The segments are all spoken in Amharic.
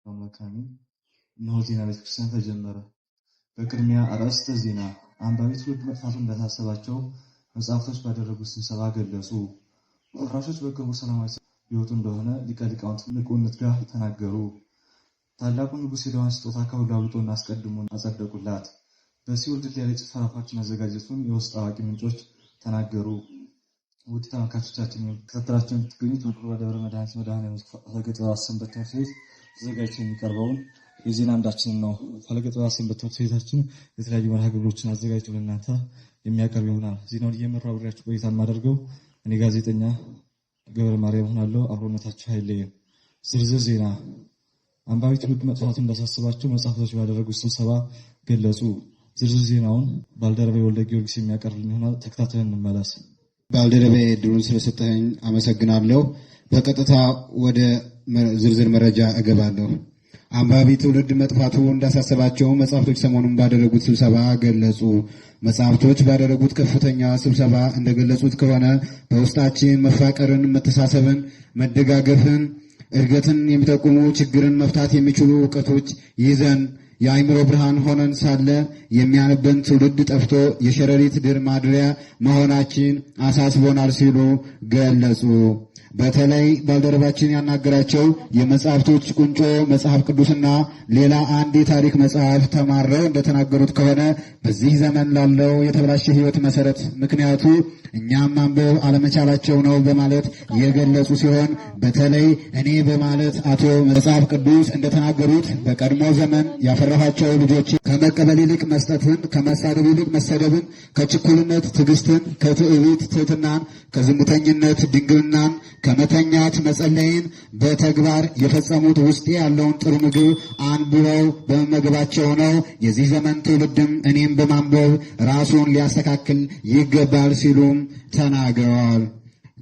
አማካኝ እነሆ ዜና ቤተክርስቲያን ተጀመረ። በቅድሚያ አርዕስተ ዜና። አንባቢ ትውልድ መጥፋቱ እንዳሳሰባቸው መጽሐፍቶች ባደረጉት ስብሰባ ገለጹ። ወራሾች በቅርቡ ሰላማዊ ሰልፍ ሊወጡ እንደሆነ ሊቀ ሊቃውንት ንቁነት ጋር ተናገሩ። ታላቁ ንጉሥ የዳዋን ስጦታ ከሁሉ አብልጦና አስቀድሞ አጸደቁላት። በሲኦል ድልድይ ላይ ጭፈራ ፓርቲን ማዘጋጀቱን የውስጥ አዋቂ ምንጮች ተናገሩ። ውድ ተመልካቾቻችን ከተከታተላችሁ የምትገኙት በቁርባ ደብረ መድኃኔዓለም ፈለገ ጥበባት ሰንበት ትምህርት ቤት ተዘጋጅቶ የሚቀርበውን የዜና አምዳችንን ነው። ፈለገ ጥበባት ሰንበት ትምህርት ቤታችን የተለያዩ መርሃ ግብሮችን አዘጋጅቶ ለእናንተ የሚያቀርብ ይሆናል። ዜናውን እየመራሁ አብሬያችሁ ቆይታ የማደርገው እኔ ጋዜጠኛ ገብረ ማርያም ሆናለሁ። አብሮነታችሁ አይለየን። ዝርዝር ዜና። አንባቢ ትውልድ መጥፋቱ እንዳሳሰባቸው መጽሐፍቶች ባደረጉት ስብሰባ ገለጹ። ዝርዝር ዜናውን ባልደረባዬ ወልደ ጊዮርጊስ የሚያቀርብልን ይሆናል። ተከታትለን እንመለስ። ባልደረባዬ ድሩን ስለሰጠኸኝ አመሰግናለሁ። በቀጥታ ወደ ዝርዝር መረጃ እገባለሁ። አንባቢ ትውልድ መጥፋቱ እንዳሳሰባቸው መጽሐፍቶች ሰሞኑን ባደረጉት ስብሰባ ገለጹ። መጽሐፍቶች ባደረጉት ከፍተኛ ስብሰባ እንደገለጹት ከሆነ በውስጣችን መፋቀርን፣ መተሳሰብን፣ መደጋገፍን፣ እድገትን የሚጠቁሙ ችግርን መፍታት የሚችሉ እውቀቶች ይዘን የአእምሮ ብርሃን ሆነን ሳለ የሚያነብን ትውልድ ጠፍቶ የሸረሪት ድር ማድሪያ መሆናችን አሳስቦናል ሲሉ ገለጹ። በተለይ ባልደረባችን ያናገራቸው የመጽሐፍቶች ቁንጮ መጽሐፍ ቅዱስና ሌላ አንድ የታሪክ መጽሐፍ ተማረው እንደተናገሩት ከሆነ በዚህ ዘመን ላለው የተበላሸ ሕይወት መሰረት ምክንያቱ እኛም ማንበብ አለመቻላቸው ነው በማለት የገለጹ ሲሆን በተለይ እኔ በማለት አቶ መጽሐፍ ቅዱስ እንደተናገሩት በቀድሞ ዘመን ያፈራኋቸው ልጆች ከመቀበል ይልቅ መስጠትን፣ ከመሳደብ ይልቅ መሰደብን፣ ከችኩልነት ትዕግስትን፣ ከትዕቢት ትሕትናን፣ ከዝሙተኝነት ድንግልናን፣ ከመተኛት መጸለይን በተግባር የፈጸሙት ውስጤ ያለውን ጥሩ ምግብ አንብበው በመመገባቸው ነው። የዚህ ዘመን ትውልድም እኔም በማንበብ ራሱን ሊያስተካክል ይገባል ሲሉም ተናግረዋል።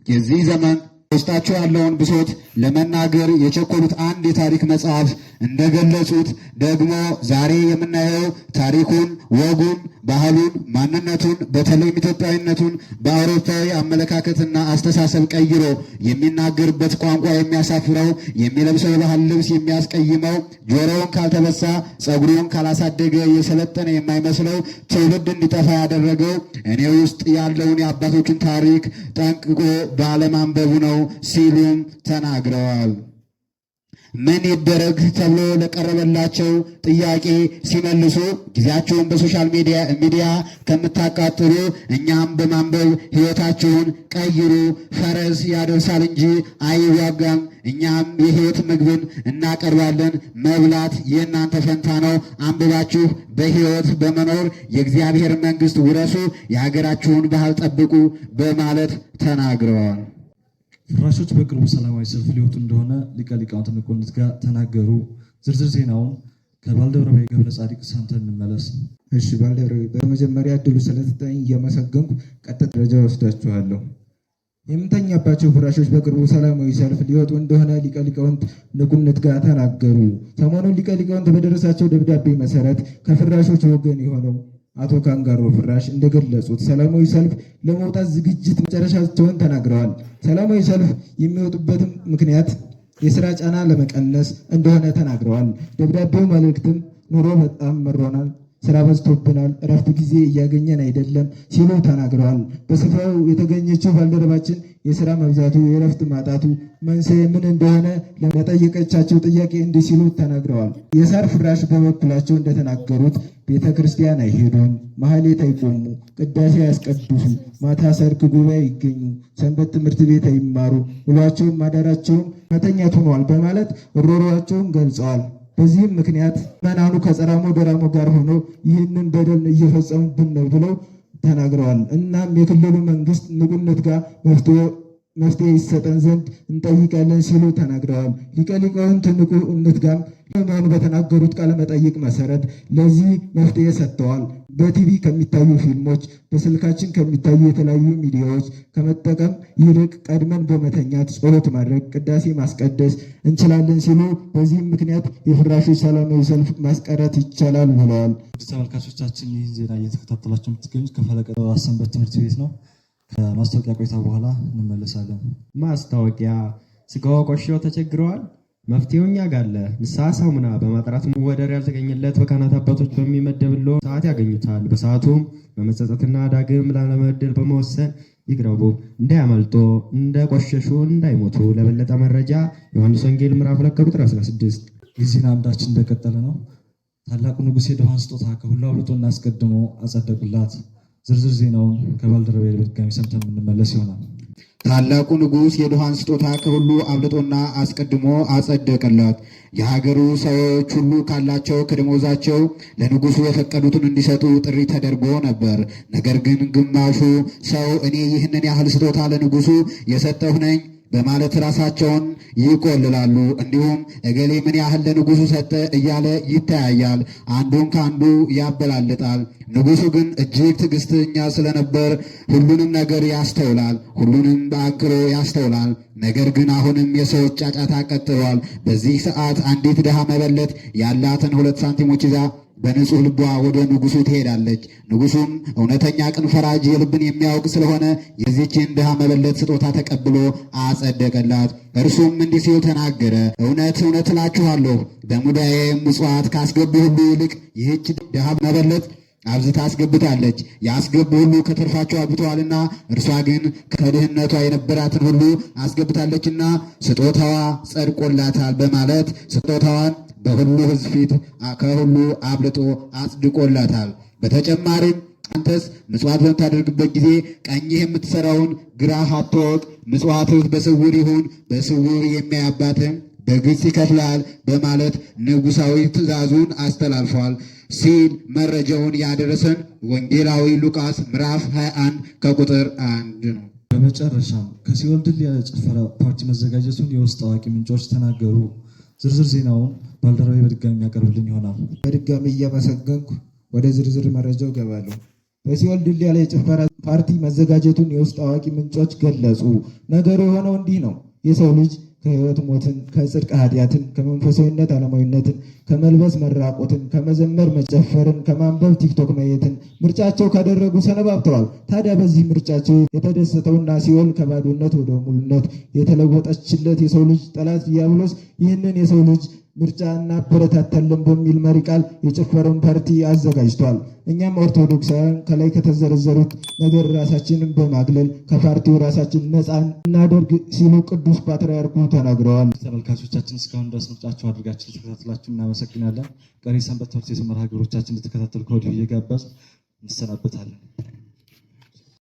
የዚህ ዘመን ውስጣቸው ያለውን ብሶት ለመናገር የቸኮሉት አንድ የታሪክ መጽሐፍ እንደገለጹት ደግሞ ዛሬ የምናየው ታሪኩን፣ ወጉን፣ ባህሉን፣ ማንነቱን በተለይም ኢትዮጵያዊነቱን በአውሮፓዊ አመለካከትና አስተሳሰብ ቀይሮ የሚናገርበት ቋንቋ የሚያሳፍረው፣ የሚለብሰው የባህል ልብስ የሚያስቀይመው፣ ጆሮውን ካልተበሳ ጸጉሩን ካላሳደገ የሰለጠነ የማይመስለው ትውልድ እንዲጠፋ ያደረገው እኔ ውስጥ ያለውን የአባቶችን ታሪክ ጠንቅቆ ባለማንበቡ ነው ሲሉም ተናግረዋል። ምን ይደረግ ተብሎ ለቀረበላቸው ጥያቄ ሲመልሱ ጊዜያችሁን በሶሻል ሚዲያ ከምታቃጥሉ እኛም በማንበብ ሕይወታችሁን ቀይሩ። ፈረስ ያደርሳል እንጂ አይዋጋም። እኛም የሕይወት ምግብን እናቀርባለን። መብላት የእናንተ ፈንታ ነው። አንብባችሁ በሕይወት በመኖር የእግዚአብሔር መንግሥት ውረሱ፣ የሀገራችሁን ባህል ጠብቁ በማለት ተናግረዋል። ፍራሾች በቅርቡ ሰላማዊ ሰልፍ ሊወጡ እንደሆነ ሊቀ ሊቃውንት ንቁነት ጋር ተናገሩ። ዝርዝር ዜናውን ከባልደረባዬ ገብረ ጻዲቅ ሰምተን እንመለስ። እሺ ባልደረባዬ፣ በመጀመሪያ እድሉ ስለተሰጠኝ እያመሰገንኩ ቀጥታ ደረጃ ወስዳችኋለሁ። የምተኛባቸው ፍራሾች በቅርቡ ሰላማዊ ሰልፍ ሊወጡ እንደሆነ ሊቀ ሊቃውንት ንቁነት ጋር ተናገሩ። ሰሞኑን ሊቀ ሊቃውንት በደረሳቸው ደብዳቤ መሰረት ከፍራሾች ወገን የሆነው አቶ ካንጋሮ ፍራሽ እንደገለጹት ሰላማዊ ሰልፍ ለመውጣት ዝግጅት መጨረሻቸውን ተናግረዋል። ሰላማዊ ሰልፍ የሚወጡበትም ምክንያት የስራ ጫና ለመቀነስ እንደሆነ ተናግረዋል። ደብዳቤው መልእክትም ኑሮ በጣም መሮናል፣ ስራ በዝቶብናል፣ እረፍት ጊዜ እያገኘን አይደለም ሲሉ ተናግረዋል። በስፍራው የተገኘችው ባልደረባችን የስራ መብዛቱ፣ የእረፍት ማጣቱ መንስኤ ምን እንደሆነ ለጠየቀቻቸው ጥያቄ እንዲህ ሲሉ ተናግረዋል። የሳር ፍራሽ በበኩላቸው እንደተናገሩት ቤተ ክርስቲያን አይሄዱም፣ ማህሌት አይቆሙ፣ ቅዳሴ ያስቀድሱ፣ ማታ ሰርክ ጉባኤ ይገኙ፣ ሰንበት ትምህርት ቤት አይማሩ፣ ውሏቸውም ማዳራቸውም መተኛት ሆኗል በማለት ሮሯቸውን ገልጸዋል። በዚህም ምክንያት መናኑ ከጸራሞ ደራሞ ጋር ሆነው ይህንን በደል እየፈጸሙብን ነው ብለው ተናግረዋል። እናም የክልሉ መንግስት ንቁነት ጋር መፍትሄ ይሰጠን ዘንድ እንጠይቃለን ሲሉ ተናግረዋል። ሊቀ ሊቃውንት ንቁነት ጋር መሆኑ በተናገሩት ቃለ መጠይቅ መሰረት ለዚህ መፍትሄ ሰጥተዋል። በቲቪ ከሚታዩ ፊልሞች፣ በስልካችን ከሚታዩ የተለያዩ ሚዲያዎች ከመጠቀም ይልቅ ቀድመን በመተኛት ጸሎት ማድረግ፣ ቅዳሴ ማስቀደስ እንችላለን ሲሉ በዚህም ምክንያት የፍራሾች ሰላማዊ ሰልፍ ማስቀረት ይቻላል ብለዋል። ተመልካቾቻችን ይህን ዜና እየተከታተላችሁ የምትገኙት ከፈለገ ጥበባት ሰንበት ትምህርት ቤት ነው። ከማስታወቂያ ቆይታ በኋላ እንመለሳለን። ማስታወቂያ። ስጋው ቆሽሸው ተቸግረዋል? መፍትሄው እኛ ጋር አለ። ንስሐ ሳሙና በማጥራት ወደር ያልተገኘለት በካህናት አባቶች በሚመደብለው ሰዓት ያገኙታል። በሰዓቱም በመጸጸትና ዳግም ላለመበደል በመወሰን ይቅረቡ፣ እንዳያመልጦ፣ እንደቆሸሹ እንዳይሞቱ። ለበለጠ መረጃ ዮሐንስ ወንጌል ምዕራፍ 2 ቁጥር 16። የዜና አምዳችን እንደቀጠለ ነው። ታላቁ ንጉሥ የድሃን ስጦታ ከሁሉ አብልጦና አስቀድሞ አጸደቁላት። ዝርዝር ዜናውን ከባልደረባዬ በድጋሚ ሰምተን የምንመለስ ይሆናል። ታላቁ ንጉሥ የድሃን ስጦታ ከሁሉ አብልጦና አስቀድሞ አጸደቀላት። የሀገሩ ሰዎች ሁሉ ካላቸው ከደሞዛቸው ለንጉሡ የፈቀዱትን እንዲሰጡ ጥሪ ተደርጎ ነበር። ነገር ግን ግማሹ ሰው እኔ ይህንን ያህል ስጦታ ለንጉሡ የሰጠሁ ነኝ በማለት ራሳቸውን ይቆልላሉ። እንዲሁም እገሌ ምን ያህል ለንጉሡ ሰጠ እያለ ይተያያል፣ አንዱን ከአንዱ ያበላልጣል። ንጉሡ ግን እጅግ ትዕግስተኛ ስለነበር ሁሉንም ነገር ያስተውላል፣ ሁሉንም በአንክሮ ያስተውላል። ነገር ግን አሁንም የሰዎች ጫጫታ ቀጥሏል። በዚህ ሰዓት አንዲት ድሃ መበለት ያላትን 2 ሳንቲሞች ይዛ በንጹሕ ልቧ ወደ ንጉሡ ትሄዳለች። ንጉሡም እውነተኛ ቅን ፈራጅ የልብን የሚያውቅ ስለሆነ የዚችን ድሃ መበለት ስጦታ ተቀብሎ አጸደቀላት። እርሱም እንዲህ ሲል ተናገረ። እውነት እውነት እላችኋለሁ በሙዳዬ ምጽዋት ካስገቡ ሁሉ ይልቅ ይህች ድሃ መበለት አብዝታ አስገብታለች። ያስገቡ ሁሉ ከትርፋቸው አግብተዋልና እርሷ ግን ከድህነቷ የነበራትን ሁሉ አስገብታለችና ስጦታዋ ጸድቆላታል በማለት ስጦታዋን በሁሉ ሕዝብ ፊት ከሁሉ አብልጦ አጽድቆላታል። በተጨማሪም አንተስ ምጽዋት በምታደርግበት ጊዜ ቀኝህ የምትሰራውን ግራህ አትወቅ፣ ምጽዋትህ በስውር ይሁን፣ በስውር የሚያይ አባትህም በግልጽ ይከፍላል በማለት ንጉሣዊ ትእዛዙን አስተላልፏል ሲል መረጃውን ያደረሰን ወንጌላዊ ሉቃስ ምዕራፍ 21 ከቁጥር 1 ነው። በመጨረሻም ከሲኦል ድል ያለ ጭፈራ ፓርቲ መዘጋጀቱን የውስጥ አዋቂ ምንጮች ተናገሩ። ዝርዝር ዜናውን ባልደረባዬ በድጋሚ የሚያቀርብልኝ ይሆናል። በድጋሚ እያመሰገንኩ ወደ ዝርዝር መረጃው ገባለሁ። በሲኦል ድል ያለ የጭፈራ ፓርቲ መዘጋጀቱን የውስጥ አዋቂ ምንጮች ገለጹ። ነገሩ የሆነው እንዲህ ነው። የሰው ልጅ ከሕይወት ሞትን፣ ከጽድቅ ኃጢአትን፣ ከመንፈሳዊነት ዓለማዊነትን፣ ከመልበስ መራቆትን፣ ከመዘመር መጨፈርን፣ ከማንበብ ቲክቶክ ማየትን ምርጫቸው ካደረጉ ሰነባብተዋል። ታዲያ በዚህ ምርጫቸው የተደሰተውና ሲኦል ከባዶነት ወደ ሙሉነት የተለወጠችለት የሰው ልጅ ጠላት ዲያብሎስ ይህንን የሰው ልጅ ምርጫ እናበረታታለን በሚል መሪ ቃል የጭፈራውን ፓርቲ አዘጋጅቷል። እኛም ኦርቶዶክሳውያን ከላይ ከተዘረዘሩት ነገር ራሳችንን በማግለል ከፓርቲው ራሳችን ነፃ እናደርግ ሲሉ ቅዱስ ፓትርያርኩ ተናግረዋል። ተመልካቾቻችን እስካሁን ድረስ ምርጫችሁ አድርጋችሁ ተከታትላችሁ እናመሰግናለን። ቀሪ ሰንበት ትምህርት ቤት መርሃ ግብሮቻችን እንድትከታተሉ ከወዲሁ እየጋበዝን እንሰናበታለን።